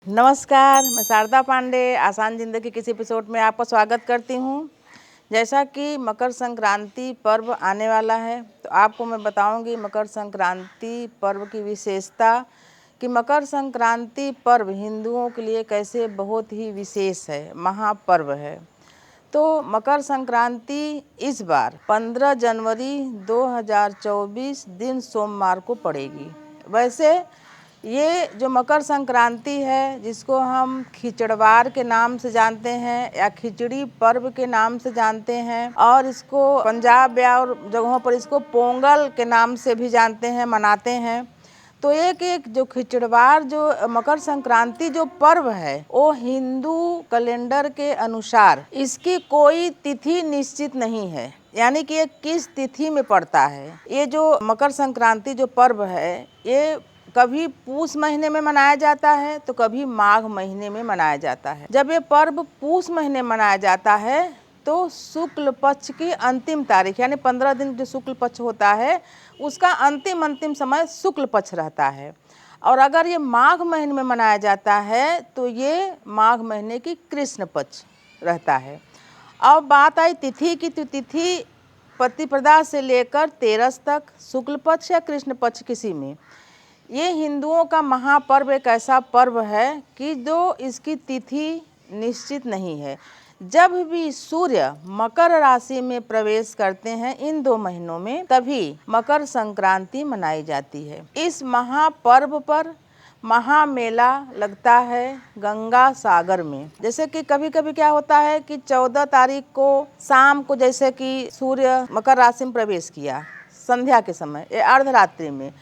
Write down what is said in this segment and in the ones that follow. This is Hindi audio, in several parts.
नमस्कार, मैं शारदा पांडे आसान ज़िंदगी किसी एपिसोड में आपका स्वागत करती हूँ। जैसा कि मकर संक्रांति पर्व आने वाला है, तो आपको मैं बताऊंगी मकर संक्रांति पर्व की विशेषता कि मकर संक्रांति पर्व हिंदुओं के लिए कैसे बहुत ही विशेष है, महापर्व है। तो मकर संक्रांति इस बार 15 जनवरी 2024 दिन सोमवार को पड़ेगी। वैसे ये जो मकर संक्रांति है, जिसको हम खिचड़वार के नाम से जानते हैं या खिचड़ी पर्व के नाम से जानते हैं, और इसको पंजाब या और जगहों पर इसको पोंगल के नाम से भी जानते हैं, मनाते हैं। तो एक जो खिचड़वार जो मकर संक्रांति जो पर्व है, वो हिंदू कैलेंडर के अनुसार इसकी कोई तिथि निश्चित नहीं है, यानी कि ये किस तिथि में पड़ता है। ये जो मकर संक्रांति जो पर्व है, ये कभी पूस महीने में मनाया जाता है तो कभी माघ महीने में मनाया जाता है। जब ये पर्व पूस महीने मनाया जाता है तो शुक्ल पक्ष की अंतिम तारीख, यानी 15 दिन जो शुक्ल पक्ष होता है उसका अंतिम समय शुक्ल पक्ष रहता है। और अगर ये माघ महीने में मनाया जाता है तो ये माघ महीने की कृष्ण पक्ष रहता है। अब बात आई तिथि की, तो तिथि प्रतिपदा से लेकर तेरस तक, शुक्ल पक्ष या कृष्ण पक्ष किसी में। ये हिंदुओं का महापर्व एक ऐसा पर्व है कि जो इसकी तिथि निश्चित नहीं है। जब भी सूर्य मकर राशि में प्रवेश करते हैं इन 2 महीनों में, तभी मकर संक्रांति मनाई जाती है। इस महापर्व पर महामेला लगता है गंगा सागर में। जैसे कि कभी कभी क्या होता है कि 14 तारीख को शाम को, जैसे कि सूर्य मकर राशि में प्रवेश किया संध्या के समय या अर्धरात्रि में,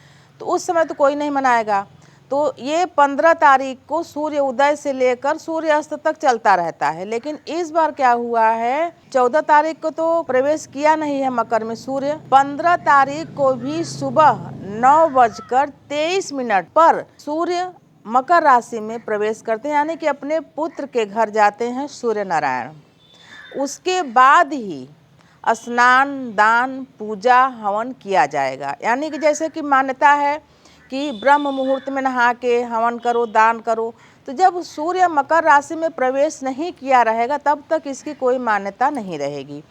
तो उस समय तो कोई नहीं मनाएगा। तो ये 15 तारीख को सूर्य उदय से लेकर सूर्य अस्त तक चलता रहता है। लेकिन इस बार क्या हुआ है, 14 तारीख को तो प्रवेश किया नहीं है मकर में सूर्य। 15 तारीख को भी सुबह 9:23 पर सूर्य मकर राशि में प्रवेश करते हैं, यानी कि अपने पुत्र के घर जाते हैं सूर्य नारायण। उसके बाद ही स्नान, दान, पूजा, हवन किया जाएगा। यानी कि जैसे कि मान्यता है कि ब्रह्म मुहूर्त में नहा के हवन करो, दान करो। तो जब सूर्य मकर राशि में प्रवेश नहीं किया रहेगा तब तक इसकी कोई मान्यता नहीं रहेगी।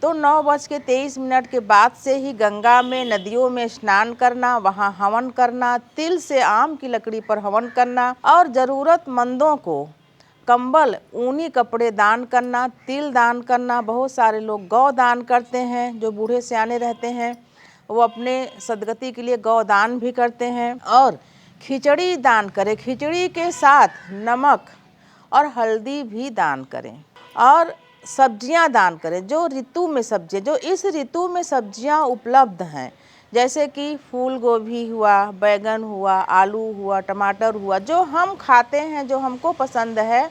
तो 9:23 के बाद से ही गंगा में, नदियों में स्नान करना, वहाँ हवन करना, तिल से आम की लकड़ी पर हवन करना, और ज़रूरतमंदों को कंबल, ऊनी कपड़े दान करना, तिल दान करना। बहुत सारे लोग गौ दान करते हैं, जो बूढ़े सियाने रहते हैं वो अपने सदगति के लिए गौ दान भी करते हैं। और खिचड़ी दान करें, खिचड़ी के साथ नमक और हल्दी भी दान करें। और सब्जियां दान करें, जो ऋतु में सब्जी, जो इस ऋतु में सब्जियां उपलब्ध हैं, जैसे कि फूल गोभी हुआ, बैगन हुआ, आलू हुआ, टमाटर हुआ, जो हम खाते हैं, जो हमको पसंद है,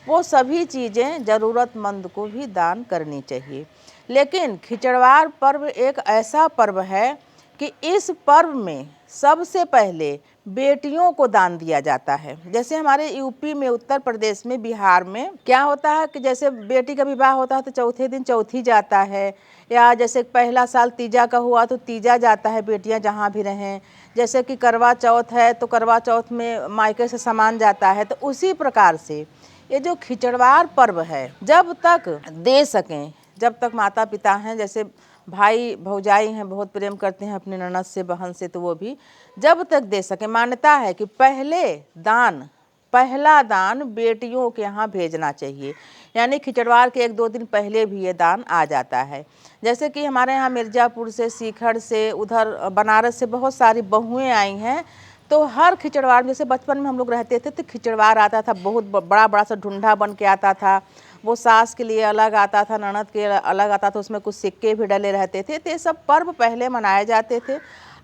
वो सभी चीज़ें ज़रूरतमंद को भी दान करनी चाहिए। लेकिन खिचड़वार पर्व एक ऐसा पर्व है कि इस पर्व में सबसे पहले बेटियों को दान दिया जाता है। जैसे हमारे यूपी में, उत्तर प्रदेश में, बिहार में क्या होता है कि जैसे बेटी का विवाह होता है तो चौथे दिन चौथी जाता है, या जैसे पहला साल तीजा का हुआ तो तीजा जाता है, बेटियां जहाँ भी रहें। जैसे कि करवा चौथ है तो करवा चौथ में मायके से सामान जाता है। तो उसी प्रकार से ये जो खिचड़वार पर्व है, जब तक दे सकें, जब तक माता पिता हैं, जैसे भाई भौजाई हैं, बहुत प्रेम करते हैं अपने ननद से, बहन से, तो वो भी जब तक दे सके। मान्यता है कि पहला दान बेटियों के यहाँ भेजना चाहिए, यानी खिचड़वार के 1-2 दिन पहले भी ये दान आ जाता है। जैसे कि हमारे यहाँ मिर्ज़ापुर से, सीखर से, उधर बनारस से बहुत सारी बहुएँ आई हैं। तो हर खिचड़वार, जैसे बचपन में हम लोग रहते थे तो खिचड़वार आता था, बहुत बड़ा बड़ा सा ढूंढा बन के आता था। वो सास के लिए अलग आता था, ननद के अलग आता था, उसमें कुछ सिक्के भी डले रहते थे। तो ये सब पर्व पहले मनाए जाते थे,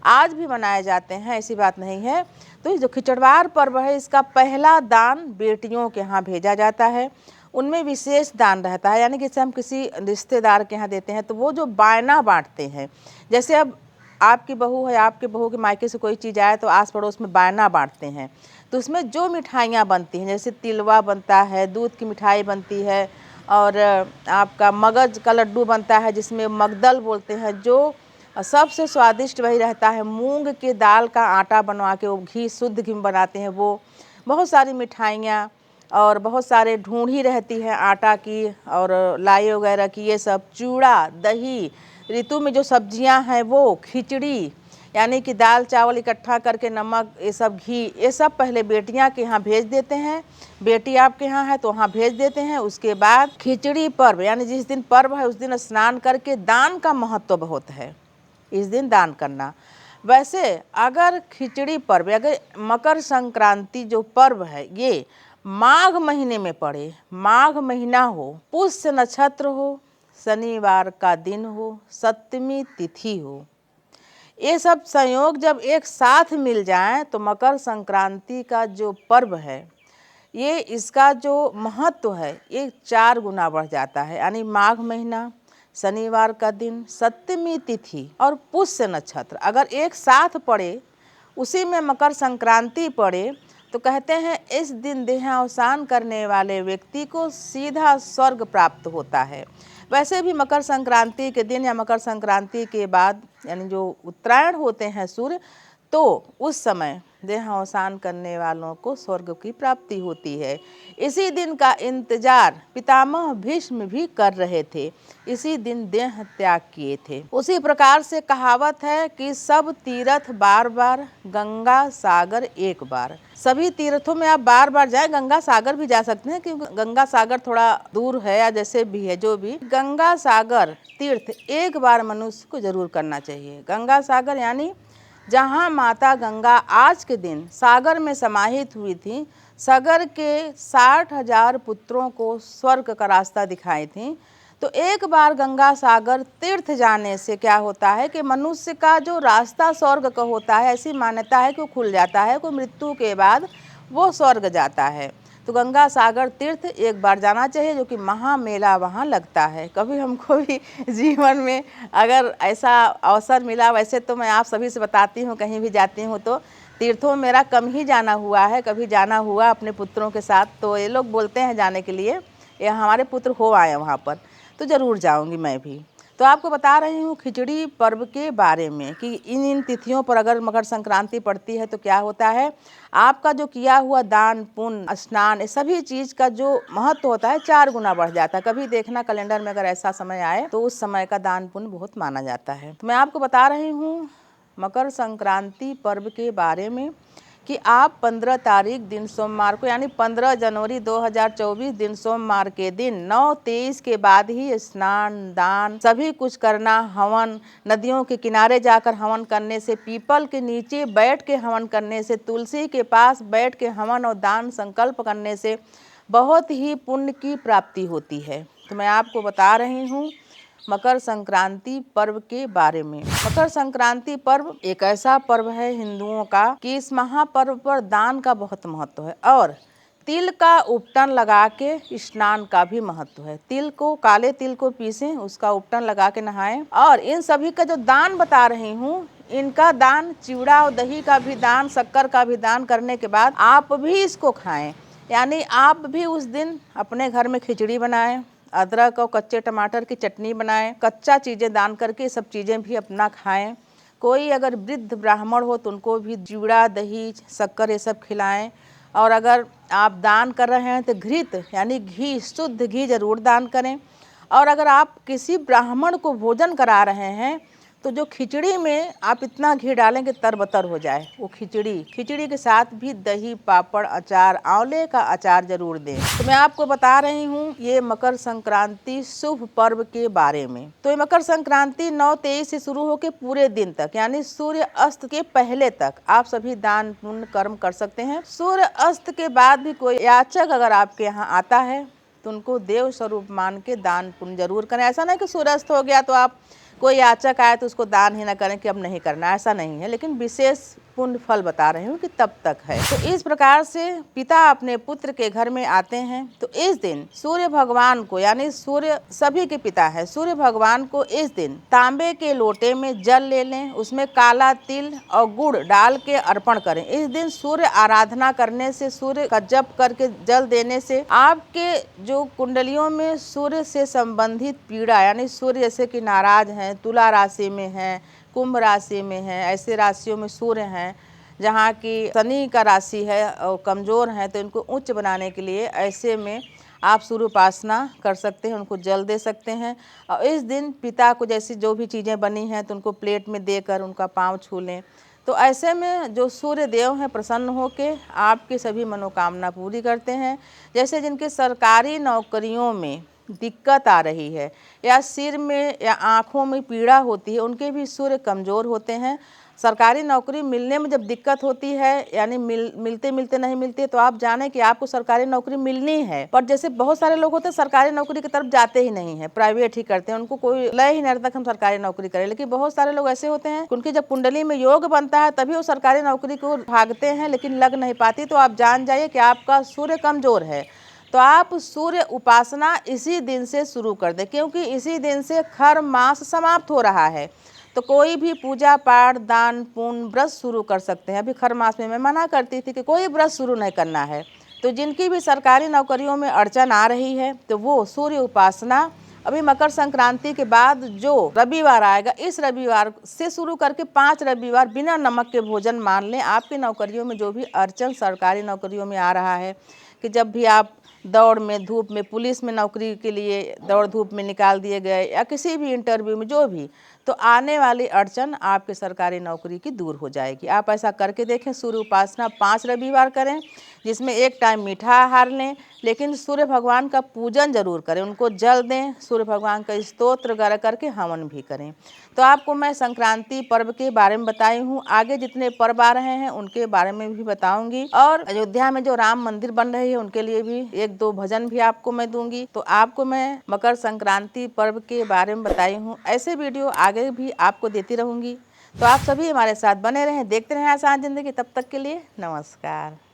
आज भी मनाए जाते हैं, ऐसी बात नहीं है। तो जो खिचड़वार पर्व है, इसका पहला दान बेटियों के यहाँ भेजा जाता है। उनमें विशेष दान रहता है, यानी कि जैसे हम किसी रिश्तेदार के यहाँ देते हैं तो वो जो बायना बांटते हैं, जैसे अब आपकी बहू है, आपके बहू के मायके से कोई चीज़ आए तो आस पड़ोस में बायना बांटते हैं। तो उसमें जो मिठाइयाँ बनती हैं, जैसे तिलवा बनता है, दूध की मिठाई बनती है, और आपका मगज का लड्डू बनता है जिसमें मगदल बोलते हैं, जो सबसे स्वादिष्ट वही रहता है। मूंग के दाल का आटा बनवा के वो घी, शुद्ध घी में बनाते हैं वो। बहुत सारी मिठाइयाँ और बहुत सारे ढूंढी रहती है आटा की और लाई वगैरह की, ये सब चूड़ा, दही, ऋतु में जो सब्जियां हैं वो, खिचड़ी यानी कि दाल चावल इकट्ठा करके, नमक, ये सब घी, ये सब पहले बेटियां के यहाँ भेज देते हैं। बेटी आपके यहाँ है तो वहाँ भेज देते हैं। उसके बाद खिचड़ी पर्व यानी जिस दिन पर्व है उस दिन स्नान करके दान का महत्व बहुत है, इस दिन दान करना। वैसे अगर खिचड़ी पर्व, अगर मकर संक्रांति जो पर्व है ये माघ महीने में पड़े, माघ महीना हो, पुष्य नक्षत्र हो, शनिवार का दिन हो, सप्तमी तिथि हो, ये सब संयोग जब एक साथ मिल जाएं तो मकर संक्रांति का जो पर्व है ये, इसका जो महत्व है ये 4 गुना बढ़ जाता है। यानी माघ महीना, शनिवार का दिन, सप्तमी तिथि और पुष्य नक्षत्र अगर एक साथ पड़े, उसी में मकर संक्रांति पड़े, तो कहते हैं इस दिन देहावसान करने वाले व्यक्ति को सीधा स्वर्ग प्राप्त होता है। वैसे भी मकर संक्रांति के दिन या मकर संक्रांति के बाद यानी जो उत्तरायण होते हैं सूर्य, तो उस समय देहावसान करने वालों को स्वर्ग की प्राप्ति होती है। इसी दिन का इंतजार पितामह भीष्म भी कर रहे थे, इसी दिन देह त्याग किए थे। उसी प्रकार से कहावत है कि सब तीर्थ बार बार, गंगा सागर एक बार। सभी तीर्थों में आप बार बार जाएं, गंगा सागर भी जा सकते हैं क्योंकि गंगा सागर थोड़ा दूर है या जैसे भी है, जो भी गंगा सागर तीर्थ एक बार मनुष्य को जरूर करना चाहिए। गंगा सागर यानी जहाँ माता गंगा आज के दिन सागर में समाहित हुई थी, सागर के 60,000 पुत्रों को स्वर्ग का रास्ता दिखाई थी। तो एक बार गंगा सागर तीर्थ जाने से क्या होता है कि मनुष्य का जो रास्ता स्वर्ग का होता है, ऐसी मान्यता है कि वो खुल जाता है, को मृत्यु के बाद वो स्वर्ग जाता है। तो गंगा सागर तीर्थ एक बार जाना चाहिए, जो कि महामेला वहाँ लगता है। कभी हमको भी जीवन में अगर ऐसा अवसर मिला, वैसे तो मैं आप सभी से बताती हूँ कहीं भी जाती हूँ तो तीर्थों में मेरा कम ही जाना हुआ है, कभी जाना हुआ अपने पुत्रों के साथ, तो ये लोग बोलते हैं जाने के लिए, ये हमारे पुत्र हो आए वहाँ पर, तो ज़रूर जाऊँगी मैं भी। तो आपको बता रही हूँ खिचड़ी पर्व के बारे में कि इन तिथियों पर अगर मकर संक्रांति पड़ती है तो क्या होता है, आपका जो किया हुआ दान पुण्य स्नान, सभी चीज़ का जो महत्व होता है 4 गुना बढ़ जाता है। कभी देखना कैलेंडर में अगर ऐसा समय आए तो उस समय का दान पुण्य बहुत माना जाता है। तो मैं आपको बता रही हूँ मकर संक्रांति पर्व के बारे में कि आप 15 तारीख दिन सोमवार को यानी 15 जनवरी 2024 दिन सोमवार के दिन 9:23 के बाद ही स्नान दान सभी कुछ करना। हवन नदियों के किनारे जाकर हवन करने से, पीपल के नीचे बैठ के हवन करने से, तुलसी के पास बैठ के हवन और दान संकल्प करने से बहुत ही पुण्य की प्राप्ति होती है। तो मैं आपको बता रही हूँ मकर संक्रांति पर्व के बारे में। मकर संक्रांति पर्व एक ऐसा पर्व है हिंदुओं का कि इस महापर्व पर दान का बहुत महत्व है और तिल का उपटन लगा के स्नान का भी महत्व है। तिल को, काले तिल को पीसें, उसका उपटन लगा के नहाएं। और इन सभी का जो दान बता रही हूँ, इनका दान, चिवड़ा और दही का भी दान, शक्कर का भी दान करने के बाद आप भी इसको खाएं। यानी आप भी उस दिन अपने घर में खिचड़ी बनाएं, अदरक और कच्चे टमाटर की चटनी बनाएं, कच्चा चीज़ें दान करके सब चीज़ें भी अपना खाएं। कोई अगर वृद्ध ब्राह्मण हो तो उनको भी चिवड़ा, दही, शक्कर ये सब खिलाएं। और अगर आप दान कर रहे हैं तो घृत यानी घी, शुद्ध घी जरूर दान करें। और अगर आप किसी ब्राह्मण को भोजन करा रहे हैं तो जो खिचड़ी में आप इतना घी डालें कि तरबतर हो जाए वो खिचड़ी के साथ भी दही, पापड़, अचार, आंवले का अचार जरूर दें। तो मैं आपको बता रही हूँ ये मकर संक्रांति शुभ पर्व के बारे में। तो ये मकर संक्रांति 9:23 से शुरू होकर पूरे दिन तक यानी सूर्य अस्त के पहले तक आप सभी दान पुण्य कर्म कर सकते हैं। सूर्य अस्त के बाद भी कोई याचक अगर आपके यहाँ आता है तो उनको देव स्वरूप मान के दान पुण्य जरूर करें। ऐसा नहीं कि सूर्यास्त हो गया तो आप, कोई याचक आए तो उसको दान ही ना करें कि अब नहीं करना, ऐसा नहीं है, लेकिन विशेष पुण्य फल बता रही हूँ कि तब तक है। तो इस प्रकार से पिता अपने पुत्र के घर में आते हैं तो इस दिन सूर्य भगवान को, यानी सूर्य सभी के पिता है, सूर्य भगवान को इस दिन तांबे के लोटे में जल ले लें, उसमें काला तिल और गुड़ डाल के अर्पण करें। इस दिन सूर्य आराधना करने से, सूर्य का जप करके जल देने से आपके जो कुंडलियों में सूर्य से संबंधित पीड़ा, यानी सूर्य जैसे कि नाराज हैं, तुला राशि में हैं, कुंभ राशि में हैं, ऐसे राशियों में सूर्य हैं, जहाँ की शनि का राशि है और कमज़ोर हैं, तो इनको उच्च बनाने के लिए ऐसे में आप सूर्य उपासना कर सकते हैं, उनको जल दे सकते हैं। और इस दिन पिता को जैसी जो भी चीज़ें बनी हैं तो उनको प्लेट में देकर उनका पाँव छू लें। तो ऐसे में जो सूर्य देव हैं प्रसन्न होकर आपकी सभी मनोकामना पूरी करते हैं। जैसे जिनके सरकारी नौकरियों में दिक्कत आ रही है या सिर में या आँखों में पीड़ा होती है, उनके भी सूर्य कमज़ोर होते हैं। सरकारी नौकरी मिलने में जब दिक्कत होती है, यानी मिलते मिलते नहीं मिलती है, तो आप जाने कि आपको सरकारी नौकरी मिलनी है, पर जैसे बहुत सारे लोग होते हैं सरकारी नौकरी की तरफ जाते ही नहीं है, प्राइवेट ही करते हैं, उनको कोई लय ही नहीं रहता कि हम सरकारी नौकरी करें। लेकिन बहुत सारे लोग ऐसे होते हैं उनकी जब कुंडली में योग बनता है तभी वो सरकारी नौकरी को भागते हैं, लेकिन लग नहीं पाती। तो आप जान जाइए कि आपका सूर्य कमज़ोर है, तो आप सूर्य उपासना इसी दिन से शुरू कर दें, क्योंकि इसी दिन से खर मास समाप्त हो रहा है। तो कोई भी पूजा पाठ, दान पुण्य, व्रत शुरू कर सकते हैं। अभी खर मास में मैं मना करती थी कि कोई व्रत शुरू नहीं करना है। तो जिनकी भी सरकारी नौकरियों में अड़चन आ रही है तो वो सूर्य उपासना अभी मकर संक्रांति के बाद जो रविवार आएगा, इस रविवार से शुरू करके 5 रविवार बिना नमक के भोजन मान लें। आपकी नौकरियों में जो भी अड़चन सरकारी नौकरियों में आ रहा है कि जब भी आप दौड़ में, धूप में, पुलिस में नौकरी के लिए दौड़ धूप में निकाल दिए गए या किसी भी इंटरव्यू में जो भी, तो आने वाली अड़चन आपके सरकारी नौकरी की दूर हो जाएगी। आप ऐसा करके देखें। सूर्य उपासना 5 रविवार करें, जिसमें एक टाइम मीठा आहार लें, लेकिन सूर्य भगवान का पूजन जरूर करें, उनको जल दें, सूर्य भगवान का स्तोत्र गा करके हवन भी करें। तो आपको मैं संक्रांति पर्व के बारे में बताई हूँ। आगे जितने पर्व आ रहे हैं उनके बारे में भी बताऊंगी, और अयोध्या में जो राम मंदिर बन रही है उनके लिए भी 1-2 भजन भी आपको मैं दूंगी। तो आपको मैं मकर संक्रांति पर्व के बारे में बताई हूँ। ऐसे वीडियो आगे भी आपको देती रहूंगी। तो आप सभी हमारे साथ बने रहें, देखते रहें आसान जिंदगी। तब तक के लिए नमस्कार।